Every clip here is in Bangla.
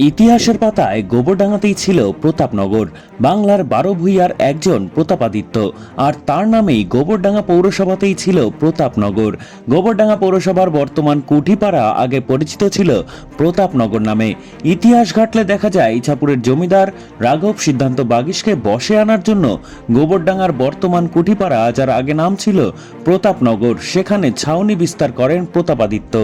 ইতিহাসের পাতায় গোবরডাঙ্গাতেই ছিল প্রতাপনগর। বাংলার 12 ভূঁইয়ার একজন প্রতাপাদিত্য, আর তার নামেই গোবরডাঙ্গা পৌরসভাতেই ছিল প্রতাপনগর। গোবরডাঙ্গা পৌরসভার বর্তমান কুঠিপাড়া আগে পরিচিত ছিল প্রতাপনগর নামে। ইতিহাস ঘাটলে দেখা যায় ইছাপুরের জমিদার রাঘব সিদ্ধান্ত বাগিশকে বশে আনার জন্য গোবরডাঙ্গার বর্তমান কুঠিপাড়া, যার আগে নাম ছিল প্রতাপনগর, সেখানে ছাউনি বিস্তার করেন প্রতাপাদিত্য।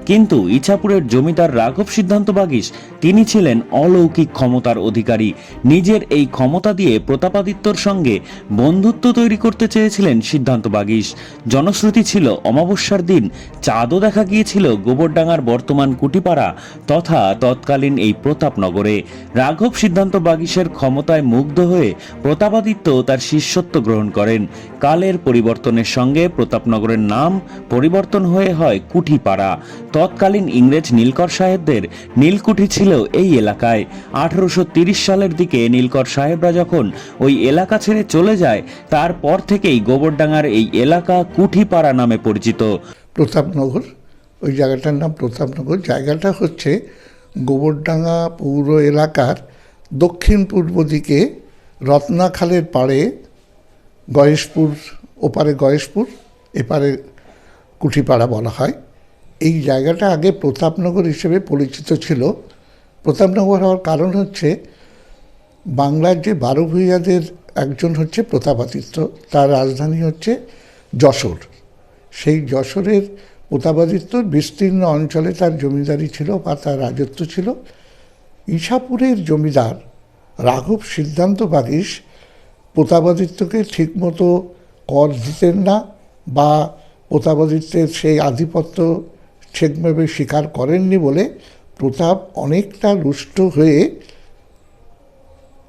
কিন্তু ইছাপুরের জমিদার রাঘব সিদ্ধান্ত বাগিশ তিনি ছিলেন অলৌকিক ক্ষমতার অধিকারী। নিজের এই ক্ষমতা দিয়ে প্রতাপাদিত্যর সঙ্গে বন্ধুত্ব তৈরি করতে চেয়েছিলেন সিদ্ধান্ত বাগিশ। জনশ্রুতি ছিল অমাবস্যার দিন চাঁদও দেখা গিয়েছিল গোবরডাঙ্গার বর্তমান কুটিপাড়া তথা তৎকালীন এই প্রতাপনগরে। রাঘব সিদ্ধান্ত বাগিশের ক্ষমতায় মুগ্ধ হয়ে প্রতাপাদিত্য তার শিষ্যত্ব গ্রহণ করেন। কালের পরিবর্তনের সঙ্গে প্রতাপনগরের নাম পরিবর্তন হয়ে হয় কুঠিপাড়া। তৎকালীন ইংরেজ নীলকর সাহেবদের নীলকুঠি ছিল এই এলাকায়। 1830 সালের দিকে নীলকর সাহেবরা যখন ওই এলাকা ছেড়ে চলে যায়, তারপর থেকেই গোবরডাঙ্গার এই এলাকা কুঠিপাড়া নামে পরিচিত। প্রতাপনগর, ওই জায়গাটার নাম প্রতাপনগর। জায়গাটা হচ্ছে গোবরডাঙ্গা পৌর এলাকার দক্ষিণ পূর্ব দিকে রত্নাখালের পাড়ে গয়েশপুর, ওপারে গয়েশপুর, এপারে কুঠিপাড়া বলা হয়। এই জায়গাটা আগে প্রতাপনগর হিসেবে পরিচিত ছিল। প্রতাপনগর হওয়ার কারণ হচ্ছে বাংলার যে 12 ভূঁইয়াদের একজন হচ্ছে প্রতাপাদিত্য, তার রাজধানী হচ্ছে যশোর। সেই যশোরের প্রতাপাদিত্যর বিস্তীর্ণ অঞ্চলে তার জমিদারি ছিল বা তার রাজত্ব ছিল। ইছাপুরের জমিদার রাঘব সিদ্ধান্ত বাগিশ প্রতাপাদিত্যকে ঠিকমতো কর দিতেন না বা প্রতাপাদিত্যের সেই আধিপত্য ঠিকভাবে স্বীকার করেননি বলে প্রতাপ অনেকটা রুষ্ট হয়ে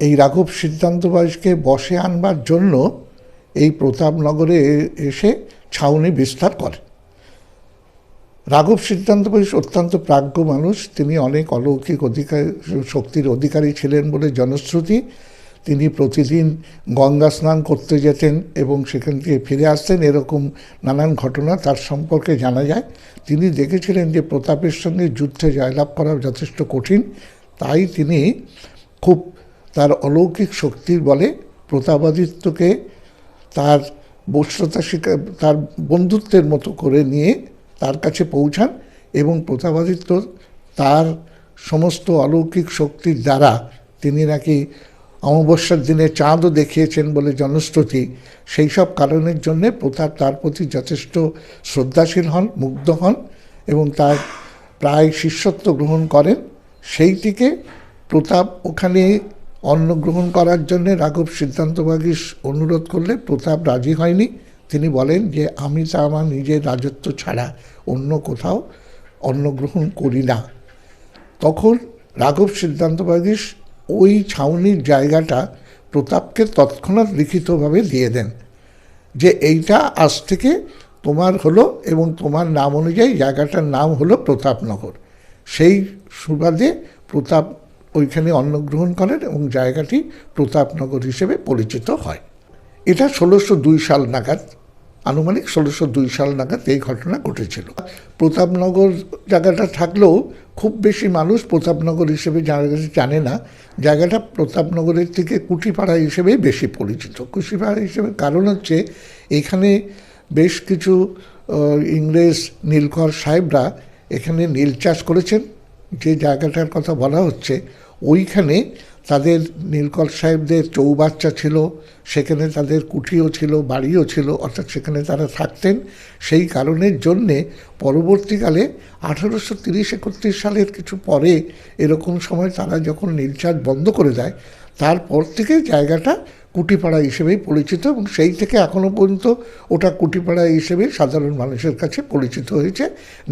এই রাঘব সিদ্ধান্ত বাগিশকে বশে আনবার জন্য এই প্রতাপনগরে এসে ছাউনি বিস্তার করে। রাঘব সিদ্ধান্ত বাগিশ অত্যন্ত প্রাজ্ঞ মানুষ। তিনি অনেক অলৌকিক শক্তির অধিকারী ছিলেন বলে জনশ্রুতি। তিনি প্রতিদিন গঙ্গা স্নান করতে যেতেন এবং সেখান থেকে ফিরে আসতেন, এরকম নানান ঘটনা তার সম্পর্কে জানা যায়। তিনি দেখেছিলেন যে প্রতাপের সঙ্গে যুদ্ধে জয়লাভ করা যথেষ্ট কঠিন, তাই তিনি খুব তার অলৌকিক শক্তির বলে প্রতাপাদিত্যকে তার বশ্যতা স্বীকার, তার বন্ধুত্বের মতো করে নিয়ে তার কাছে পৌঁছান এবং প্রতাপাদিত্য তার সমস্ত অলৌকিক শক্তির দ্বারা, তিনি নাকি অমাবস্যার দিনে চাঁদও দেখিয়েছেন বলে জনশ্রুতি, সেই সব কারণের জন্যে প্রতাপ তার প্রতি যথেষ্ট শ্রদ্ধাশীল হন, মুগ্ধ হন এবং তার প্রায় শিষ্যত্ব গ্রহণ করেন। সেই থেকে প্রতাপ ওখানে অন্ন গ্রহণ করার জন্য রাঘব সিদ্ধান্ত বাগিশ অনুরোধ করলে প্রতাপ রাজি হয়নি। তিনি বলেন যে আমি তা আমার নিজের রাজত্ব ছাড়া অন্য কোথাও অন্ন গ্রহণ করি না। তখন রাঘব সিদ্ধান্ত বাগিশ ওই ছাউনির জায়গাটা প্রতাপকে তৎক্ষণাৎ লিখিতভাবে দিয়ে দেন যে এইটা আজ থেকে তোমার হলো এবং তোমার নাম অনুযায়ী জায়গাটার নাম হলো প্রতাপনগর। সেই সুবাদে প্রতাপ ওইখানে অন্নগ্রহণ করেন এবং জায়গাটি প্রতাপনগর হিসেবে পরিচিত হয়। এটা 1602 সাল নাগাদ, আনুমানিক 1602 সাল নাগাদ এই ঘটনা ঘটেছিল। প্রতাপনগর জায়গাটা থাকলেও খুব বেশি মানুষ প্রতাপনগর হিসেবে জানে না। জায়গাটা প্রতাপনগরের থেকে কুঠিপাড়া হিসেবেই বেশি পরিচিত। কুঠিপাড়া হিসেবে কারণ হচ্ছে এখানে বেশ কিছু ইংরেজ নীলকর সাহেবরা এখানে নীল চাষ করেছেন। যে জায়গাটার কথা বলা হচ্ছে ওইখানে তাদের নীলকর সাহেবদের চৌবাচ্চা ছিল, সেখানে তাদের কুঠিও ছিল, বাড়িও ছিল, অর্থাৎ সেখানে তারা থাকতেন। সেই কারণের জন্যে পরবর্তীকালে 1830-31 সালের কিছু পরে এরকম সময় তারা যখন নীল চাষ বন্ধ করে দেয়, তারপর থেকে জায়গাটা কুঠিপাড়া হিসেবেই পরিচিত এবং সেই থেকে এখনও পর্যন্ত ওটা কুঠিপাড়া হিসেবে সাধারণ মানুষের কাছে পরিচিত হয়েছে।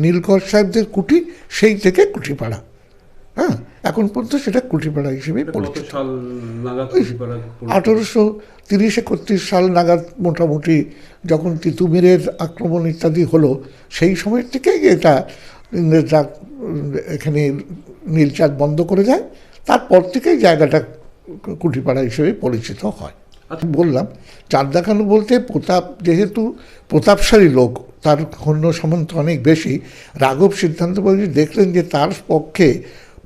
নীলকর সাহেবদের কুঠি, সেই থেকে কুঠিপাড়া। হ্যাঁ, এখন পর্যন্ত সেটা কুঠিপাড়া হিসেবে পরিচিত। 1830-31 সাল নাগাদ মোটামুটি যখন তিতুমিরের আক্রমণ ইত্যাদি হলো, সেই সময় থেকেই এটা ইংরেজরা এখানে নীলচাঁদ বন্ধ করে দেয়। তারপর থেকেই জায়গাটা কুঠিপাড়া হিসেবে পরিচিত হয়। বললাম চাঁদ দেখানো বলতে প্রতাপ যেহেতু প্রতাপশালী লোক, তার সৈন্য সামন্ত অনেক বেশি, রাঘব সিদ্ধান্ত বাগিশ দেখলেন যে তার পক্ষে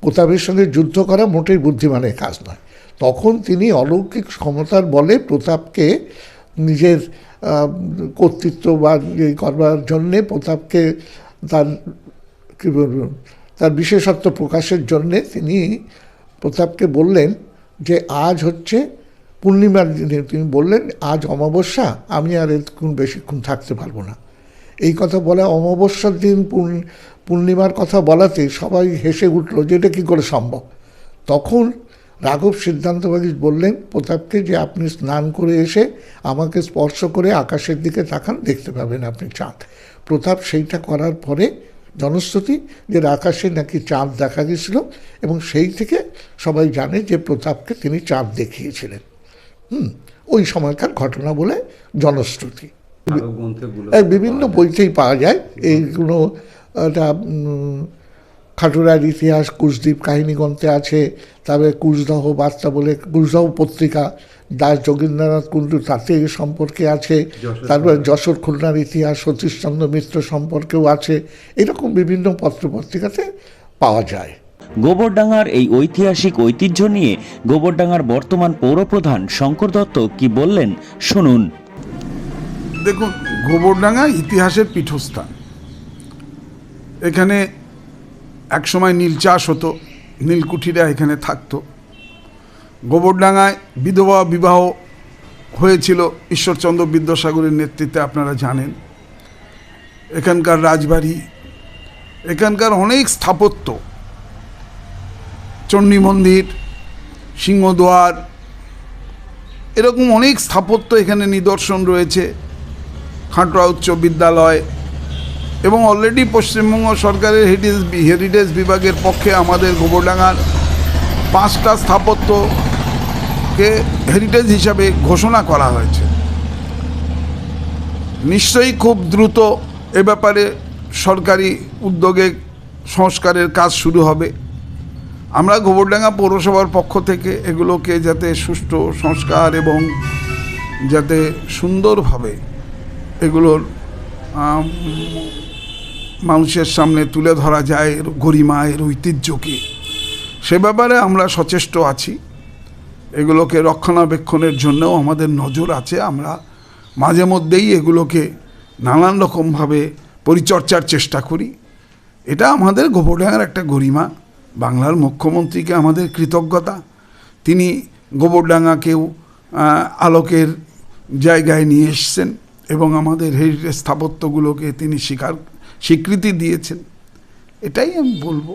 প্রতাপের সঙ্গে যুদ্ধ করা মোটেই বুদ্ধিমানের কাজ নয়। তখন তিনি অলৌকিক ক্ষমতার বলে প্রতাপকে নিজের কর্তৃত্ব বা করবার জন্যে প্রতাপকে তার কী বলব তার বিশেষত্ব প্রকাশের জন্যে তিনি প্রতাপকে বললেন যে আজ হচ্ছে পূর্ণিমার দিনে, তিনি বললেন আজ অমাবস্যা, আমি আর এতক্ষণ বেশিক্ষণ থাকতে পারবো না। এই কথা বলা, অমাবস্যার দিন পূর্ণিমার কথা বলাতে সবাই হেসে উঠল যে এটা কী করে সম্ভব। তখন রাঘব সিদ্ধান্তবাদী বললেন প্রতাপকে যে আপনি স্নান করে এসে আমাকে স্পর্শ করে আকাশের দিকে তাকান, দেখতে পাবেন আপনি চাঁদ। প্রতাপ সেইটা করার পরে জনশ্রুতি যে আকাশে নাকি চাঁদ দেখা গেছিল, এবং সেই থেকে সবাই জানে যে প্রতাপকে তিনি চাঁদ দেখিয়েছিলেন। ওই সময়কার ঘটনা বলে জনশ্রুতি। বিভিন্ন বইতেই পাওয়া যায় এইগুলো। এটা খাটুরার ইতিহাস, কুশদ্বীপ কাহিনীগ্রন্থে আছে, তারপরে কুশদহ বার্তা বলে কুশদহ পত্রিকা, দাস যোগীন্দ্রনাথ কুণ্ডু তাতে এ সম্পর্কে আছে, তারপরে যশোর খুলনার ইতিহাস সতীশচন্দ্র মিত্র সম্পর্কেও আছে, এরকম বিভিন্ন পত্রপত্রিকাতে পাওয়া যায়। গোবরডাঙ্গার এই ঐতিহাসিক ঐতিহ্য নিয়ে গোবরডাঙ্গার বর্তমান পৌরপ্রধান শঙ্কর দত্ত কি বললেন শুনুন। দেখুন, গোবরডাঙ্গা ইতিহাসের পীঠস্থান। এখানে একসময় নীল চাষ হতো, নীলকুঠিরা এখানে থাকতো। গোবরডাঙ্গায় বিধবা বিবাহ হয়েছিল ঈশ্বরচন্দ্র বিদ্যাসাগরের নেতৃত্বে, আপনারা জানেন। এখানকার রাজবাড়ি, এখানকার অনেক স্থাপত্য, চণ্ডী মন্দির, সিংহদুয়ার, এরকম অনেক স্থাপত্য এখানে নিদর্শন রয়েছে। খাটুয়া উচ্চ বিদ্যালয়, এবং অলরেডি পশ্চিমবঙ্গ সরকারের হেরিটেজ বিভাগের পক্ষে আমাদের গোবরডাঙ্গার 5টা স্থাপত্যকে হেরিটেজ হিসাবে ঘোষণা করা হয়েছে। নিশ্চয়ই খুব দ্রুত এ ব্যাপারে সরকারি উদ্যোগে সংস্কারের কাজ শুরু হবে। আমরা গোবরডাঙ্গা পৌরসভার পক্ষ থেকে এগুলোকে যাতে সুষ্ঠু সংস্কার এবং যাতে সুন্দরভাবে এগুলোর মানুষের সামনে তুলে ধরা যায় এর গরিমা, এর ঐতিহ্যকে, সে ব্যাপারে আমরা সচেষ্ট আছি। এগুলোকে রক্ষণাবেক্ষণের জন্যও আমাদের নজর আছে। আমরা মাঝে মধ্যেই এগুলোকে নানান রকমভাবে পরিচর্যার চেষ্টা করি। এটা আমাদের গোবরডাঙ্গার একটা গরিমা। বাংলার মুখ্যমন্ত্রীকে আমাদের কৃতজ্ঞতা, তিনি গোবরডাঙ্গাকেও আলোকের জায়গায় নিয়ে এসছেন এবং আমাদের হেরিটেজ স্থাপত্যগুলোকে তিনি স্বীকৃতি দিয়েছেন। এটাই আমি বলবো,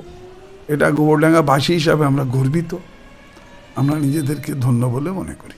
এটা গোবরডাঙ্গাবাসী হিসাবে আমরা গর্বিত, আমরা নিজেদেরকে ধন্য বলে মনে করি।